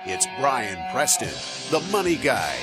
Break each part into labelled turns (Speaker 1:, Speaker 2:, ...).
Speaker 1: It's Brian Preston, the Money Guy.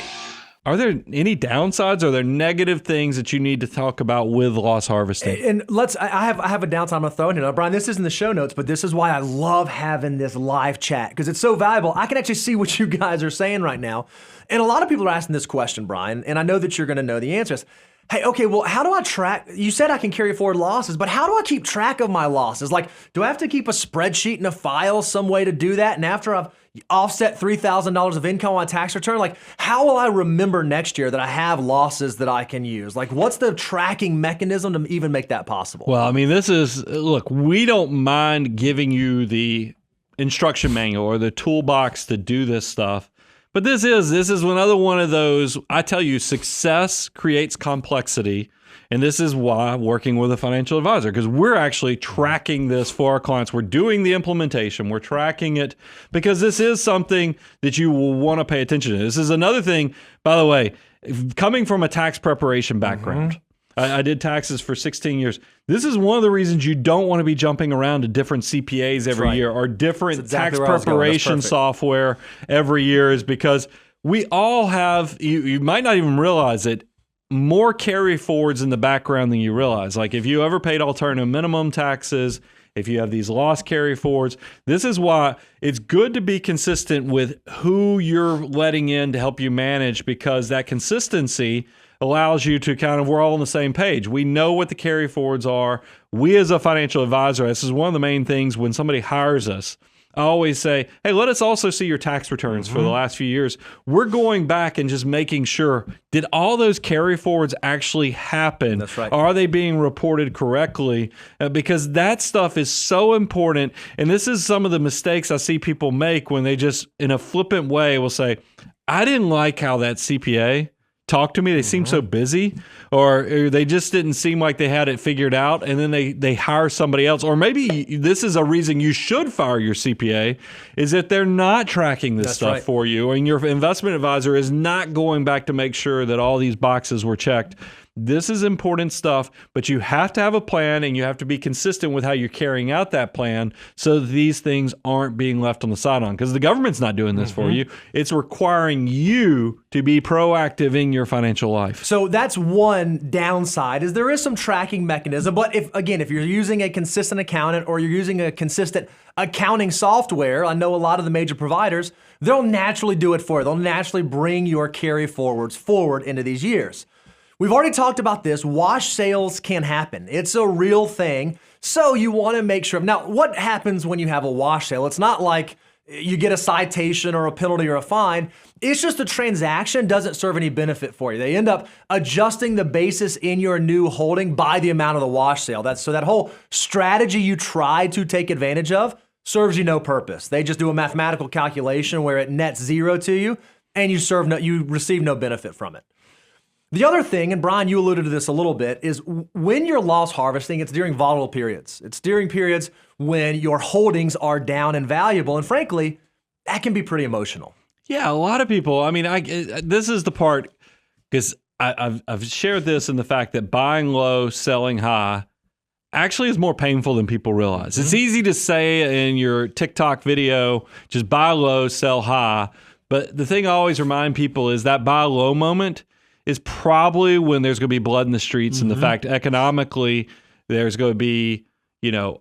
Speaker 2: Are there any downsides? Are there negative things that you need to talk about with loss harvesting?
Speaker 3: And I have a downside I'm going to throw in here. Now, Brian, this is in the show notes, but this is why I love having this live chat because it's so valuable. I can actually see what you guys are saying right now. And a lot of people are asking this question, Brian, and I know that you're going to know the answers. Hey, okay, well, how do I track? You said I can carry forward losses, but how do I keep track of my losses? Like, do I have to keep a spreadsheet and a file, some way to do that? And after I've offset $3,000 of income on a tax return, like, how will I remember next year that I have losses that I can use? Like, what's the tracking mechanism to even make that possible?
Speaker 2: Well, I mean, look, we don't mind giving you the instruction manual or the toolbox to do this stuff. But this is another one of those, I tell you, success creates complexity. And this is why I'm working with a financial advisor, because we're actually tracking this for our clients. We're doing the implementation. We're tracking it because this is something that you will want to pay attention to. This is another thing, by the way, coming from a tax preparation background. I did taxes for 16 years. This is one of the reasons you don't want to be jumping around to different CPAs every year or different tax preparation software every year, is because we all have, you might not even realize it, more carry forwards in the background than you realize. Like if you ever paid alternative minimum taxes, if you have these loss carry forwards, this is why it's good to be consistent with who you're letting in to help you manage, because that consistency allows you to we're all on the same page. We know what the carry forwards are. We as a financial advisor, this is one of the main things when somebody hires us. I always say, hey, let us also see your tax returns for the last few years. We're going back and just making sure, did all those carry forwards actually happen?
Speaker 3: That's right.
Speaker 2: Are they being reported correctly? Because that stuff is so important. And this is some of the mistakes I see people make when they just, in a flippant way, will say, I didn't like how that CPA talked to me. They seemed so busy, or they just didn't seem like they had it figured out, and then they hire somebody else. Or maybe this is a reason you should fire your CPA, is that they're not tracking this stuff for you, and your investment advisor is not going back to make sure that all these boxes were checked. This is important stuff, but you have to have a plan, and you have to be consistent with how you're carrying out that plan so that these things aren't being left on the sideline, because the government's not doing this for you. It's requiring you to be proactive in your financial life.
Speaker 3: So that's one downside, is there is some tracking mechanism. But if you're using a consistent accountant or you're using a consistent accounting software, I know a lot of the major providers, they'll naturally do it for you. They'll naturally bring your carry forwards forward into these years. We've already talked about this. Wash sales can happen. It's a real thing. So you want to make sure. Now, what happens when you have a wash sale? It's not like you get a citation or a penalty or a fine. It's just a transaction doesn't serve any benefit for you. They end up adjusting the basis in your new holding by the amount of the wash sale. So that whole strategy you try to take advantage of serves you no purpose. They just do a mathematical calculation where it nets zero to you, and you receive no benefit from it. The other thing, and Brian, you alluded to this a little bit, is when you're loss harvesting, it's during volatile periods. It's during periods when your holdings are down and valuable, and frankly, that can be pretty emotional.
Speaker 2: Yeah, a lot of people, I mean, this is the part, because I've shared this in the fact that buying low, selling high actually is more painful than people realize. It's easy to say in your TikTok video, just buy low, sell high, but the thing I always remind people is that buy low moment is probably when there's going to be blood in the streets, and the fact economically there's going to be,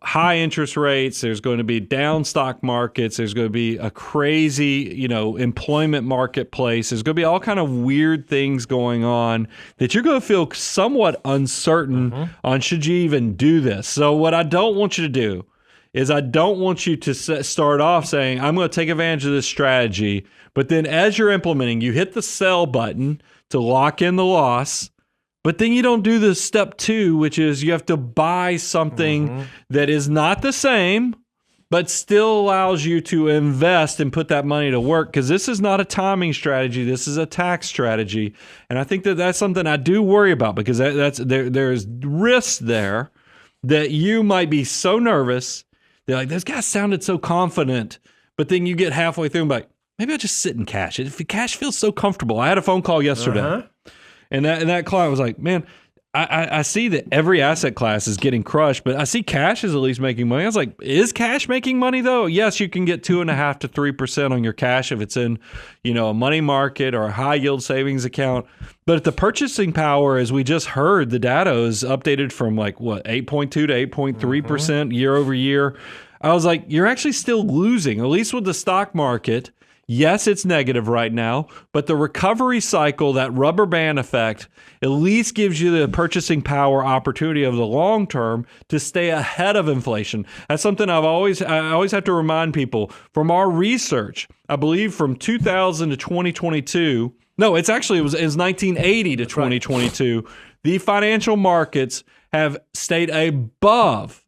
Speaker 2: high interest rates, there's going to be down stock markets, there's going to be a crazy, employment marketplace, there's going to be all kind of weird things going on that you're going to feel somewhat uncertain on, should you even do this? So what I don't want you to do is I don't want you to start off saying, I'm going to take advantage of this strategy, but then as you're implementing, you hit the sell button to lock in the loss, but then you don't do the step 2, which is you have to buy something that is not the same, but still allows you to invest and put that money to work, because this is not a timing strategy. This is a tax strategy. And I think that that's something I do worry about, because there's risks there that you might be so nervous. They're like, this guy sounded so confident, but then you get halfway through and be like, maybe I'll just sit in cash. If cash feels so comfortable. I had a phone call yesterday, and that client was like, man, I see that every asset class is getting crushed, but I see cash is at least making money. I was like, is cash making money though? Yes, you can get 2.5% to 3% on your cash if it's in, a money market or a high yield savings account. But if the purchasing power, as we just heard, the data is updated from 8.2 to 8.3% year over year. I was like, you're actually still losing, at least with the stock market. Yes, it's negative right now, but the recovery cycle, that rubber band effect, at least gives you the purchasing power opportunity of the long term to stay ahead of inflation. That's something I always have to remind people. From our research, I believe from 2000 to 2022, no, it was 1980 to 2022, the financial markets have stayed above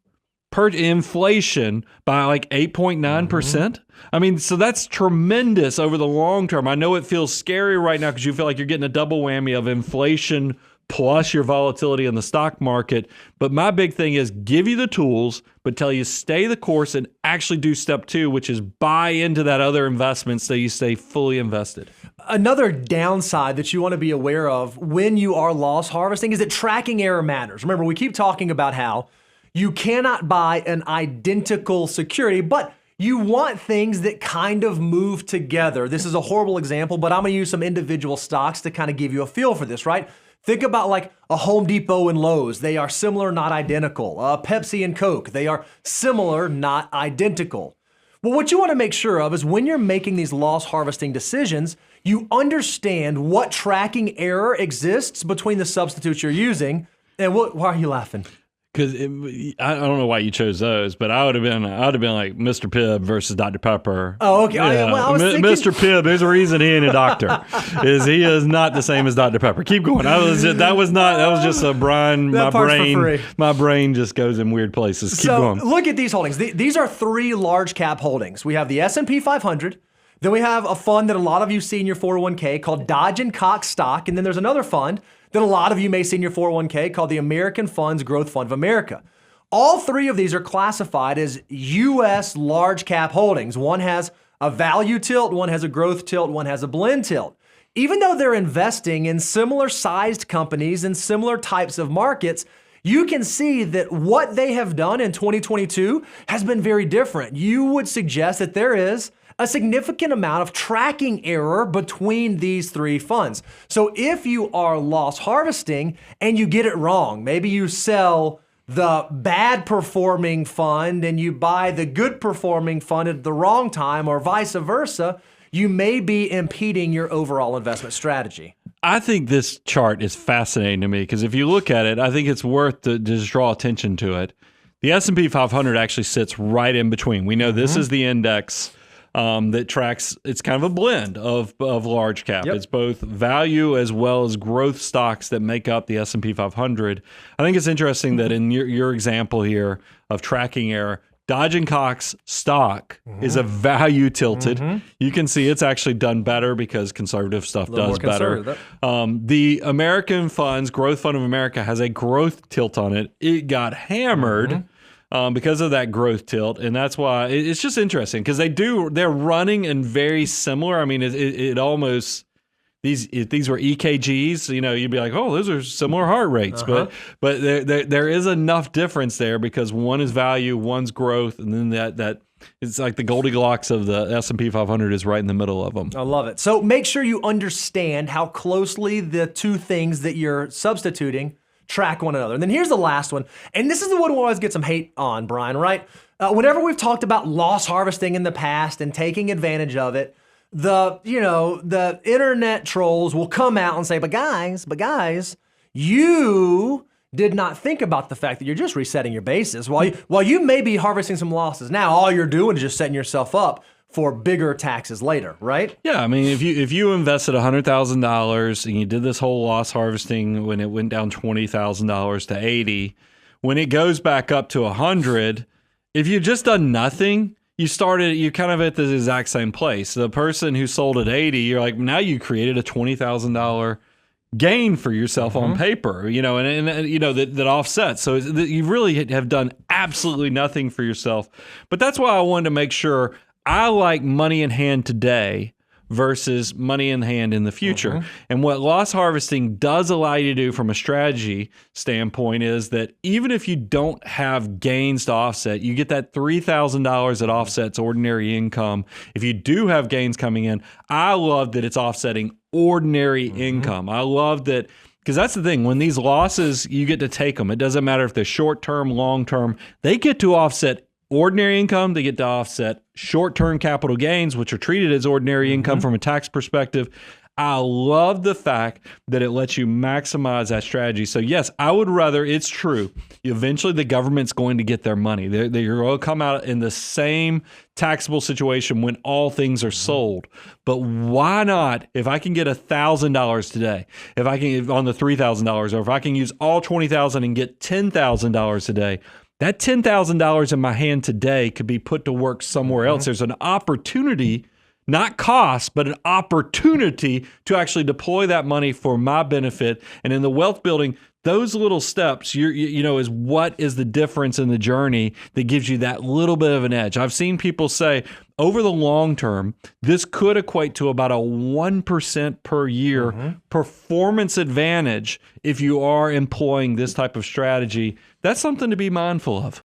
Speaker 2: inflation by 8.9%. I mean, so that's tremendous over the long term. I know it feels scary right now because you feel like you're getting a double whammy of inflation plus your volatility in the stock market. But my big thing is give you the tools, but tell you stay the course and actually do step 2, which is buy into that other investment so you stay fully invested.
Speaker 3: Another downside that you want to be aware of when you are loss harvesting is that tracking error matters. Remember, we keep talking about how you cannot buy an identical security, but you want things that kind of move together. This is a horrible example, but I'm going to use some individual stocks to kind of give you a feel for this, right? Think about a Home Depot and Lowe's. They are similar, not identical. Pepsi and Coke. They are similar, not identical. Well, what you want to make sure of is when you're making these loss harvesting decisions, you understand what tracking error exists between the substitutes you're using. And why are you laughing?
Speaker 2: Because I don't know why you chose those, but I would have been like Mr. Pibb versus Dr. Pepper.
Speaker 3: Oh, okay.
Speaker 2: Yeah.
Speaker 3: Well, I was thinking...
Speaker 2: Mr. Pibb, there's a reason he ain't a doctor. He is not the same as Dr. Pepper. Keep going. That was just a Brian. My brain just goes in weird places. Keep going.
Speaker 3: Look at these holdings. These are 3 large cap holdings. We have the S&P 500. Then we have a fund that a lot of you see in your 401k called Dodge & Cox stock. And then there's another fund that a lot of you may see in your 401k called the American Funds Growth Fund of America. All 3 of these are classified as U.S. large cap holdings. One has a value tilt, one has a growth tilt, one has a blend tilt. Even though they're investing in similar sized companies and similar types of markets, you can see that what they have done in 2022 has been very different. You would suggest that there is a significant amount of tracking error between these 3 funds. So if you are loss harvesting and you get it wrong, maybe you sell the bad performing fund and you buy the good performing fund at the wrong time or vice versa, you may be impeding your overall investment strategy.
Speaker 2: I think this chart is fascinating to me because if you look at it, I think it's worth to just draw attention to it. The S&P 500 actually sits right in between. We know this is the index that tracks, it's kind of a blend of large cap. Yep. It's both value as well as growth stocks that make up the S&P 500. I think it's interesting that in your example here of tracking error, Dodge & Cox stock is a value tilted. You can see it's actually done better because conservative stuff does better. The American Funds, Growth Fund of America, has a growth tilt on it. It got hammered because of that growth tilt, and that's why it's just interesting because they're running in very similar. I mean, it almost if these were EKGs, you'd be like, oh, those are similar heart rates, but there is enough difference there because one is value, one's growth, and then that it's like the Goldilocks of the S&P 500 is right in the middle of them.
Speaker 3: I love it. So make sure you understand how closely the 2 things that you're substituting track one another. And then here's the last one. And this is the one we always get some hate on, Brian, right? Whenever we've talked about loss harvesting in the past and taking advantage of it, the internet trolls will come out and say, but guys, you did not think about the fact that you're just resetting your bases. While you may be harvesting some losses now, all you're doing is just setting yourself up for bigger taxes later, right?
Speaker 2: Yeah, I mean, if you invested $100,000 and you did this whole loss harvesting when it went down $20,000 to $80,000, when it goes back up to $100,000, if you just done nothing, you're kind of at the exact same place. The person who sold at $80,000, you're like, now you created a $20,000 gain for yourself on paper, and that offsets. So you really have done absolutely nothing for yourself. But that's why I wanted to make sure I like money in hand today versus money in hand in the future. And what loss harvesting does allow you to do from a strategy standpoint is that even if you don't have gains to offset, you get that $3,000 that offsets ordinary income. If you do have gains coming in, I love that it's offsetting ordinary income. I love that. Because that's the thing, when these losses, you get to take them. It doesn't matter if they're short-term, long-term. They get to offset ordinary income. They get to offset short-term capital gains, which are treated as ordinary income from a tax perspective. I love the fact that it lets you maximize that strategy. So yes, I would rather, it's true, eventually the government's going to get their money. They're going to come out in the same taxable situation when all things are sold. But why not, if I can get $1,000 today, if I can, on the $3,000, or if I can use all $20,000 and get $10,000 today, that $10,000 in my hand today could be put to work somewhere else. There's an opportunity, not cost, but an opportunity to actually deploy that money for my benefit. And in the wealth building, those little steps, is what is the difference in the journey that gives you that little bit of an edge. I've seen people say over the long term, this could equate to about a 1% per year performance advantage if you are employing this type of strategy. That's something to be mindful of.